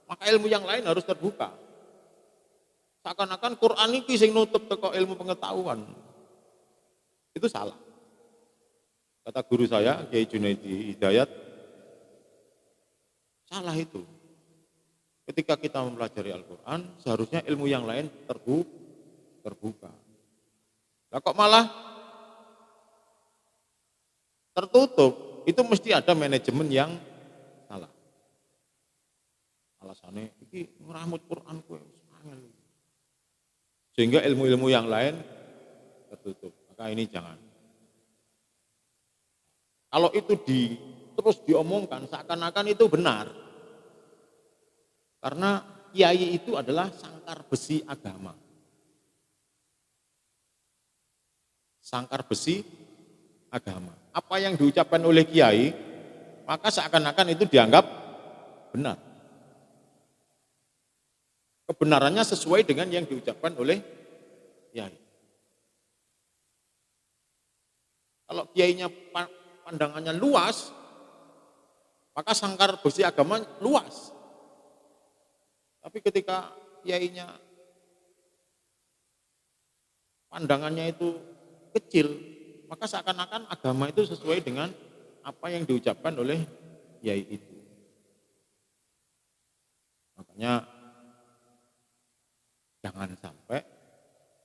Speaker 1: maka ilmu yang lain harus terbuka. Seakan-akan Quran ini sing nutup teko ilmu pengetahuan. Itu salah. Kata guru saya, Kiai Junaidi Hidayat, salah itu. Ketika kita mempelajari Al-Quran, seharusnya ilmu yang lain terbuka. Nah, kok malah tertutup? Itu mesti ada manajemen yang salah. Alasannya, ini ngeramut Quran sehingga ilmu-ilmu yang lain tertutup. Maka ini jangan. Kalau itu terus diomongkan seakan-akan itu benar. Karena kiai itu adalah sangkar besi agama. Sangkar besi agama. Apa yang diucapkan oleh kiai, maka seakan-akan itu dianggap benar. Kebenarannya sesuai dengan yang diucapkan oleh kiai. Kalau kiainya pandangannya luas, maka sangkar besi agama luas. Tapi ketika kiainya pandangannya itu kecil, maka seakan-akan agama itu sesuai dengan apa yang diucapkan oleh kiai itu. Makanya jangan sampai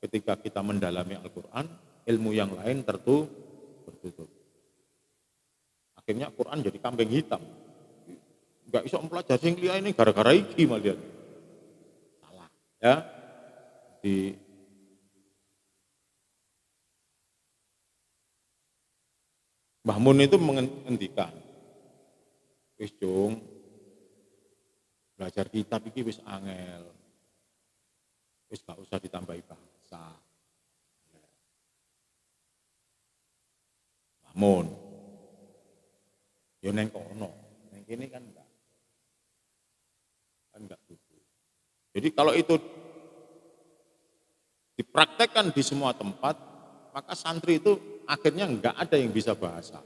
Speaker 1: ketika kita mendalami Al-Quran, ilmu yang lain tertutup. Akhirnya Quran jadi kambing hitam. Enggak iso mempelajari sing liya ini gara-gara iki malian. Salah, ya. Mbah Mun itu mengendikan, wis Jung, belajar kitab iki wis angel. Wis gak usah ditambahi bahasa. Mbah Mun, ya neng kono, neng kene kan enggak gitu. Jadi kalau itu dipraktekkan di semua tempat, maka santri itu akhirnya enggak ada yang bisa bahasa.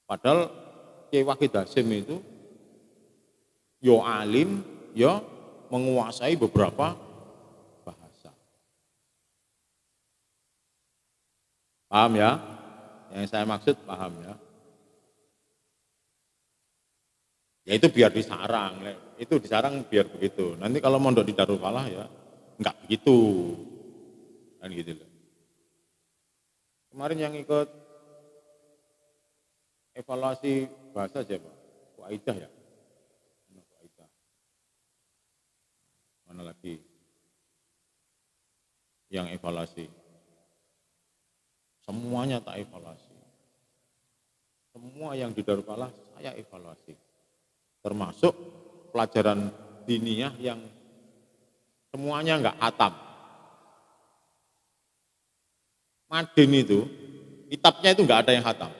Speaker 1: Padahal Kiai Wahid Hasyim itu yo alim, yo menguasai beberapa bahasa. Paham ya? Yang saya maksud paham ya? Ya itu biar disarang, itu disarang biar begitu. Nanti kalau mondok di Darul Falah ya enggak begitu. Kan gitu loh. Kemarin yang ikut evaluasi bahasa siapa? Bu Aidah ya? Bu Aidah. Mana lagi yang evaluasi? Semuanya tak evaluasi. Semua yang di Darul saya evaluasi. Termasuk pelajaran diniyah yang semuanya enggak hatam. Madin itu, kitabnya itu enggak ada yang hatam.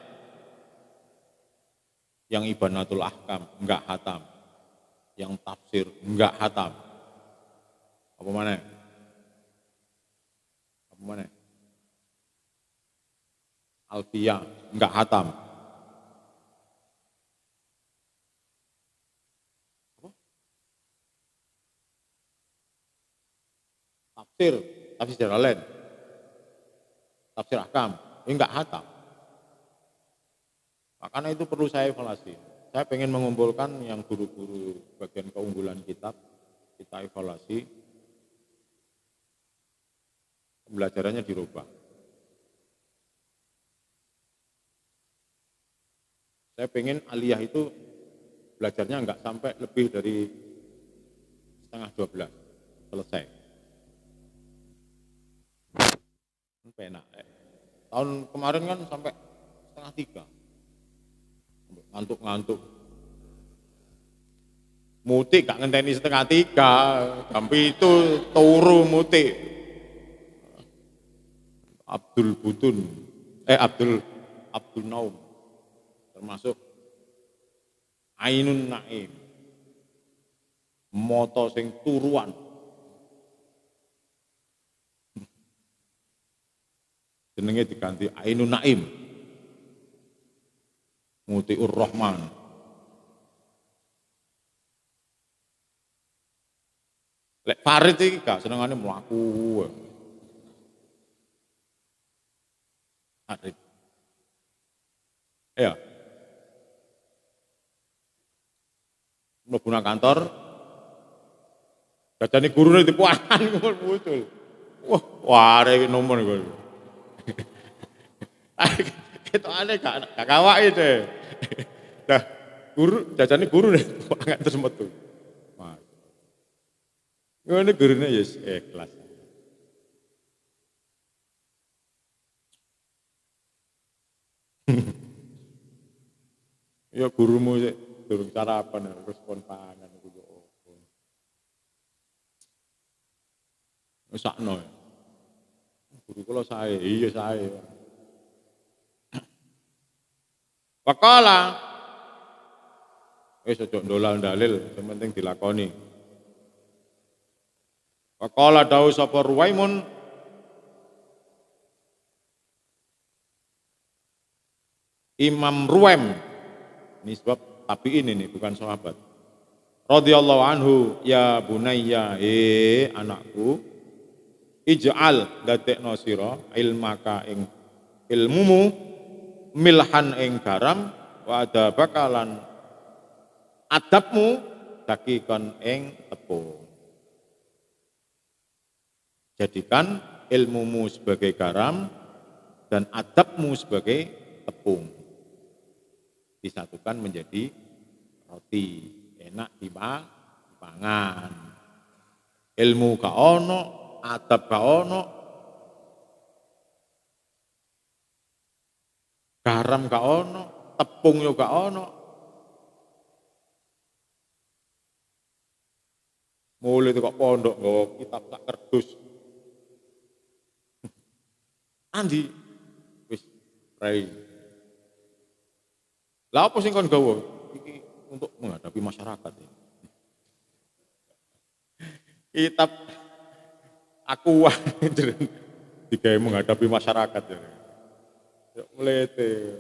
Speaker 1: Yang Ibanatul Ahkam enggak hatam. Yang tafsir enggak hatam. Apa mana? Apa mana? Alfiyah enggak hatam. Tafsir Jalalain, tafsir Ahkam, ini enggak hatam. Makanya itu perlu saya evaluasi. Saya pengen mengumpulkan yang guru-guru bagian keunggulan kitab, kita evaluasi, pembelajarannya dirubah. Saya pengen aliyah itu belajarnya enggak sampai lebih dari setengah 12, selesai. Enak. Tahun kemarin kan sampai setengah 3. Ngantuk-ngantuk. Mutik gak ngenteni setengah 3, jam itu turu mutik. Abdul Naum, termasuk Ainun Naim, moto sing turuan. Jenenge diganti Ainun Naim, Mutiur Rahman. Lek Farid iki gak senengane mlaku. Farid. Ya. Mlebu nang kantor, gajane gurune dipuanan muncul. Wah, arek nomor iku. Ketokane gak kawake deh. Dah guru jajane guru nih banget terus metu. Wah. Ngene gurune ya ikhlas. Ya gurumu sik durung sarapan respon pangan iku yo opo. Wis sakno. Guru kula sae, iya sae. Waqala wis aja ndolal dalil, sing penting dilakoni. Waqala dawu sapa Ruwaimun Imam Ruwaim. Ini sebab tabi'in ini bukan sahabat. Radhiyallahu anhu, ya bunayya, anakku, ij'al dadekno sira ilmaka ing ilmumu milhan ing garam wa adabakalan adabmu dakikon ing tepung. Jadikan ilmumu sebagai garam dan adabmu sebagai tepung. Disatukan menjadi roti, enak dipangan. Ilmu gak ono, adab gak ono, garam gak ono, tepung yo gak ono. Mulai itu kok pondok nggawa kitab tak kerdus. Andi wis rai. Lah apa sing kon gawa? Iki untuk menghadapi masyarakat ya. Kitab aku digawe menghadapi masyarakat ya. Yuk mlete.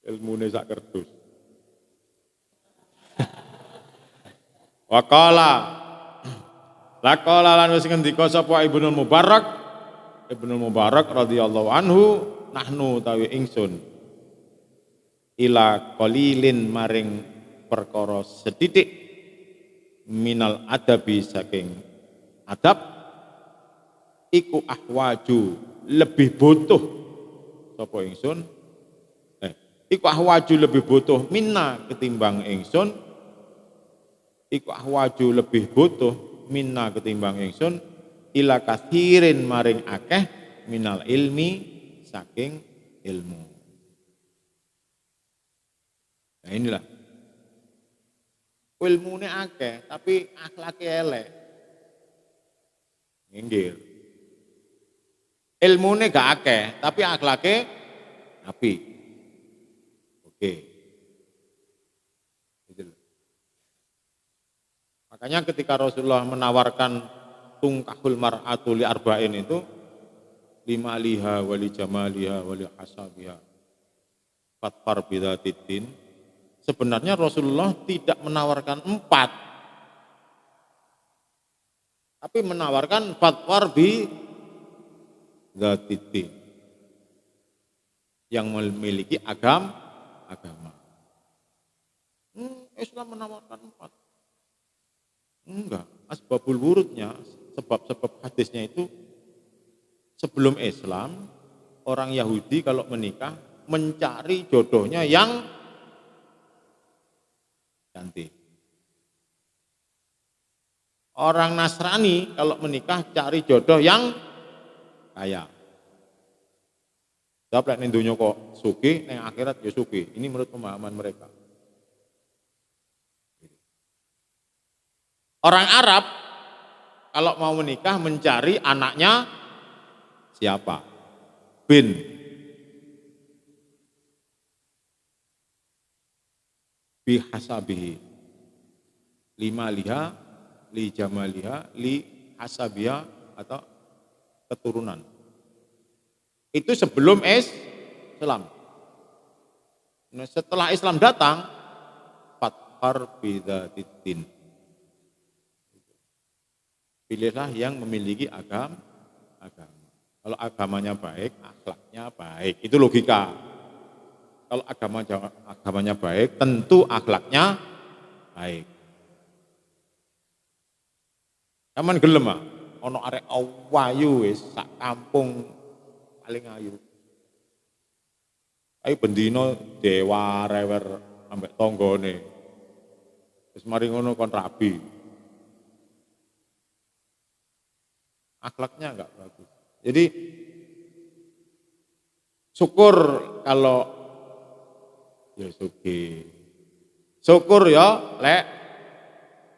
Speaker 1: Ilmune sak kerdus. Waqala laqala lan wis ngendika sapa Ibnu Mubarak radhiyallahu anhu, nahnu tawi ingsun ila qalilin maring perkara sedidik minal adabi saking adab iku ahwaju lebih butuh sapa ingsun iku ahwaju lebih butuh minna ketimbang ingsun iku ahwaju lebih butuh minna ketimbang ingsun ila kathirin maring akeh minal ilmi saking ilmu. Nah inilah ilmune akeh tapi akhlake elek. Nginggir. Ilmune gak akeh tapi akhlake apik. Oke. Gitu. Makanya ketika Rasulullah menawarkan tungkahul mar'atu li arba'in itu lima liha wali jamaliha wali hasabiha fatfar bidzatiddin, sebenarnya Rasulullah tidak menawarkan 4 tapi menawarkan fatfar bidzatiddin yang memiliki agama. Islam menawarkan 4. Enggak, asbabul wurudnya, sebab-sebab hadisnya itu sebelum Islam orang Yahudi kalau menikah mencari jodohnya yang cantik. Orang Nasrani kalau menikah cari jodoh yang kaya. Sebab nek ning donya kok sugih, ning akhirat ya sugih. Ini menurut pemahaman mereka. Orang Arab kalau mau menikah mencari anaknya siapa? Bin. Bihasabihi. Lima liha, li jamaliha, li hasabiha atau keturunan. Itu sebelum Islam. Nah, setelah Islam datang, fathar bidzatiddin. Pilihlah yang memiliki agama. Kalau agamanya baik, akhlaknya baik. Itu logika. Kalau agamanya baik, tentu akhlaknya baik. Kaman gelem ah, ono arek ayu wis sak kampung paling ayu. Ayo bendino dewa rewer ambek tanggane. Wis mari ngono kon rabi. Akhlaknya enggak bagus. Jadi syukur kalau ya sugih. Syukur ya lek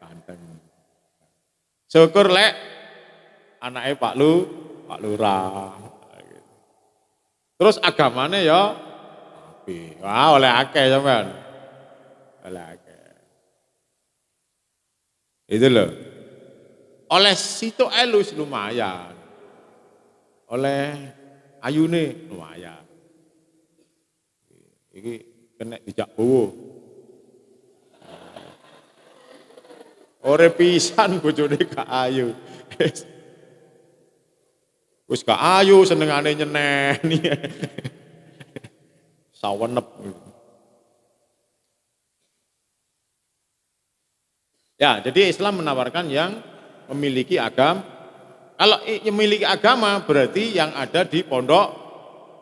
Speaker 1: ganteng. Syukur lek anake Pak Lurah. Terus agamane ya apik. Wah, oleh akeh sampean. Oleh akeh. Itu loh. Oleh situ elus lumayan. Oleh ayune lumayan. Iki kena dijak bowo. Ore pisan bojone gak ayu. Wis gak ayu senengane nyeneni. Sawenep. Ya, jadi Islam menawarkan yang memiliki agama. Kalau memiliki agama berarti yang ada di pondok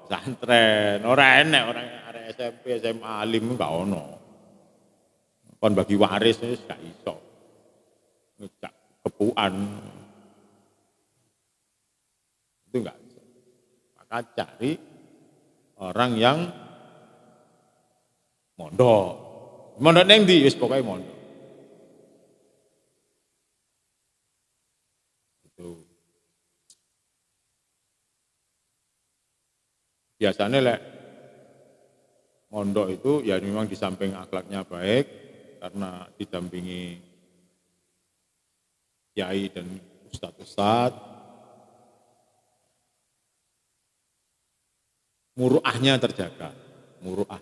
Speaker 1: pesantren. Ora enek orang arek SMP, SMA alim gak ono. Kon bagi waris wis gak iso. Gak kepuan. Itu enggak bisa. Maka cari orang yang mondok. Mondok neng di wis pokoke mondok. Itu. Biasanya lek mondok itu ya memang di samping akhlaknya baik karena didampingi kiai dan ustadz-ustadz, muruahnya terjaga, muruah.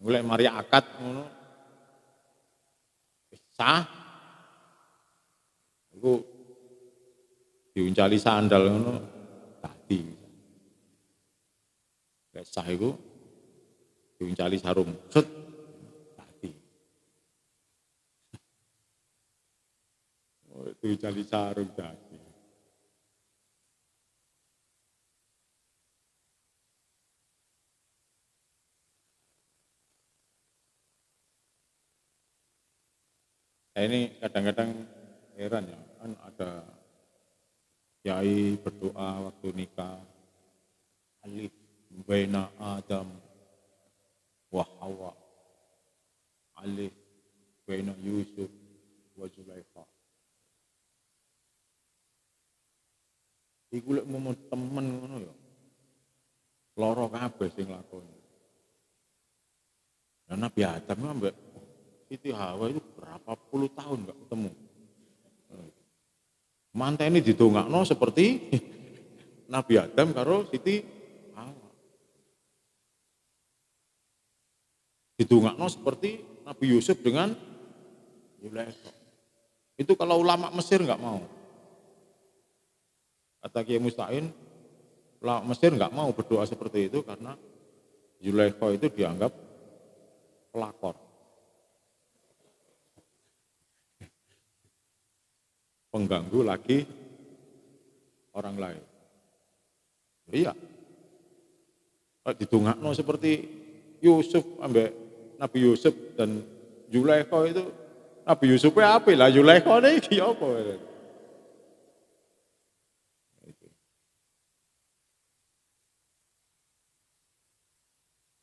Speaker 1: Mulai mari akad ngono. Sah. Iku diuncali sandal ngono tadi. Lek sah iku diuncali sarung. Set. Tadi. Diuncali sarung tadi. Nah, ini kadang-kadang heran ya, kan ada kiai berdoa waktu nikah, alif baina Adam wa Hawa, alif baina Yusuf wa Zulaikha. Iku lek mau temen ngono ya, lara kabeh sing lakoni. Nah, Nabi Adam ambek Siti Hawa itu berapa puluh tahun nggak ketemu. Mantene didongakno seperti Nabi Adam karo Siti Hawa. Didongakno seperti Nabi Yusuf dengan Zulaikha. Itu kalau ulama Mesir nggak mau. Kata Kiai Musta'in, ulama Mesir nggak mau berdoa seperti itu karena Zulaikha itu dianggap pelakor. Pengganggu lagi orang lain. Iya. Didongakno seperti Yusuf ambek Nabi Yusuf dan Zulaikha itu, Nabi Yusufnya apa lah, Zulaikha ini iki apa?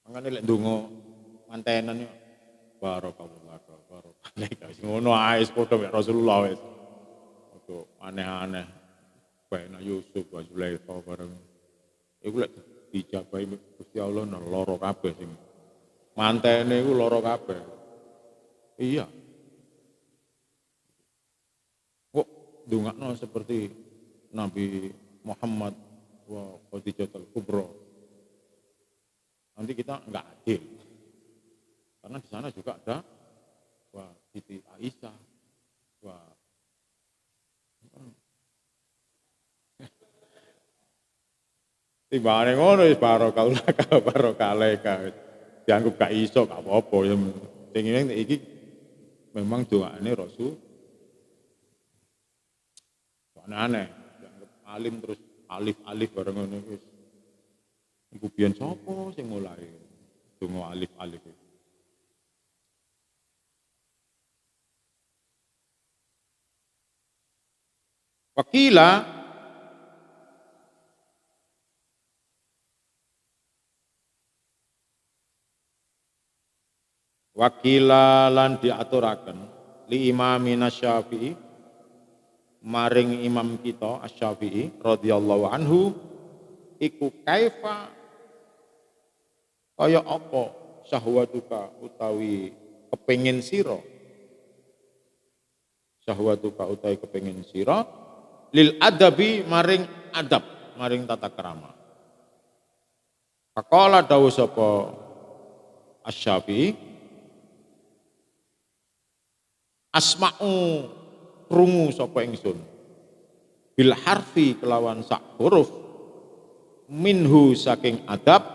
Speaker 1: Mangane lek ndonga mantenan yo barakallahu barokah. Ngono ae padha mek Rasulullah wis. Aneh-aneh. Baina Yusuf wa Zulaikha bareng. Iku lek dijabahi Gusti Allah lara kabeh sing mantene iku lara kabeh. Iya. Kok ndongakno seperti Nabi Muhammad wa Khadijatul Kubra. Nanti kita enggak adil. Karena di sana juga ada Siti Aisyah, timbangane ngono wis barokah alaika. Dianggap gak iso gak apa-apa ya. Sing iki memang doane Rasul. Aneh, dianggap alim terus alif-alif bareng ngono wis. Iku biyen sapa sing mulai donga alif-alif iki. Wakila lan diaturaken li imamina Syafi'i maring imam kita Asy-Syafi'i radhiyallahu anhu iku kaifa kaya apa syahwatuka utawi kepengin sira lil adabi maring adab maring tata krama. Faqala dawuh sapa Asy-Syafi'i asma'u krungu sapa ingsun bil harfi kelawan sak huruf minhu saking adab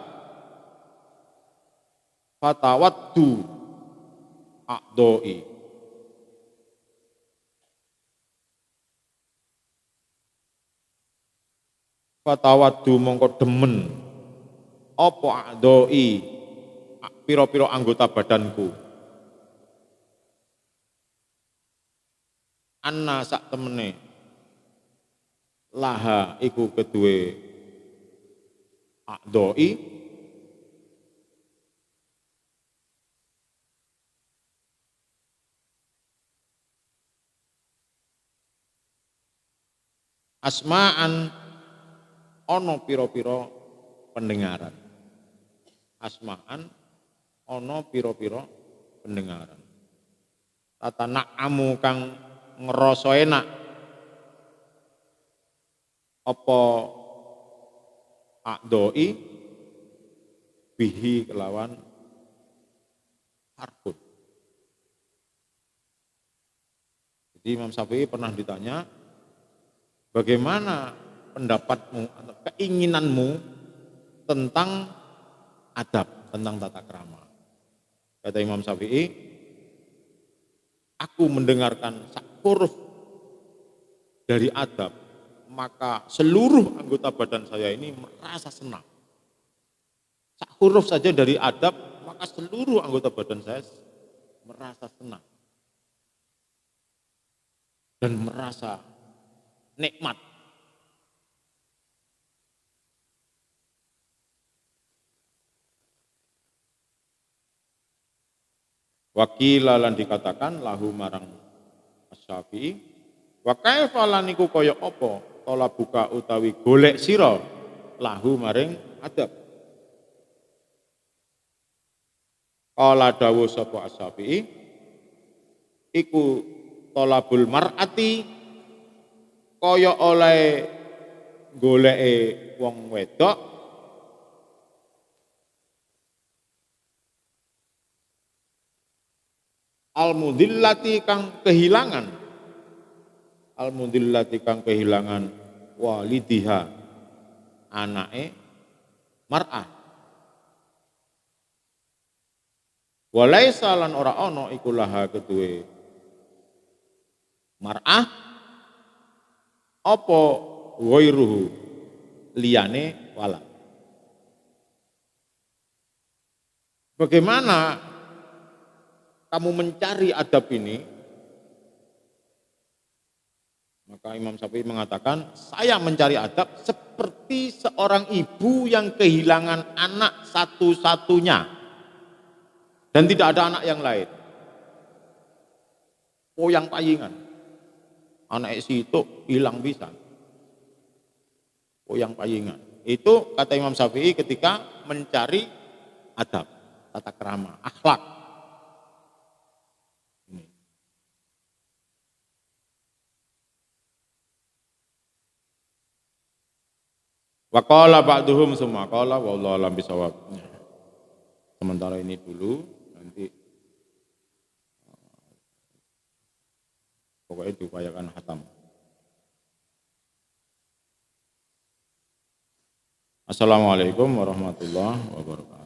Speaker 1: fatawaddu a'doi fatawaddu mongko demen apa a'doi pira-pira anggota badanku anna sak temene laha iku kedue a'doi asma'an ana pira-pira pendengaran. Asma'an ana pira-pira pendengaran. Tata na'amu kang ngerasa enak apa a'doi bihi kelawan harfun. Jadi Imam Syafi'i pernah ditanya, bagaimana pendapatmu atau keinginanmu tentang adab, tentang tata krama. Kata Imam Syafi'i, aku mendengarkan sak huruf dari adab, maka seluruh anggota badan saya ini merasa senang. Sak huruf saja dari adab, maka seluruh anggota badan saya merasa senang dan merasa nikmat. Wakila lan dikatakan lahu marang Asy-Syafi'i, wa kaifa lan iku kaya apa tala buka utawi golek sira lahu maring adab. Kala dawuh sapa Asy-Syafi'i, iku talabul mar'ati kaya oleh goleke wong wedok al-mudillati kang kehilangan, al-mudillati kang kehilangan walidiha anake mar'ah. Walaisa lan ora ana iku laha keduwe mar'ah apa ghairuhu liyane walad. Bagaimana kamu mencari adab ini? Maka Imam Syafi'i mengatakan, saya mencari adab seperti seorang ibu yang kehilangan anak satu-satunya dan tidak ada anak yang lain. Poyang payingan, anak situ hilang bisa. Poyang payingan. Itu kata Imam Syafi'i ketika mencari adab, tata krama, akhlak. Wa qala ba'duhum summa qala wallahu a'lam bisawab. Sementara ini dulu, nanti pokoknya diupayakan khatam. Assalamualaikum warahmatullahi wabarakatuh.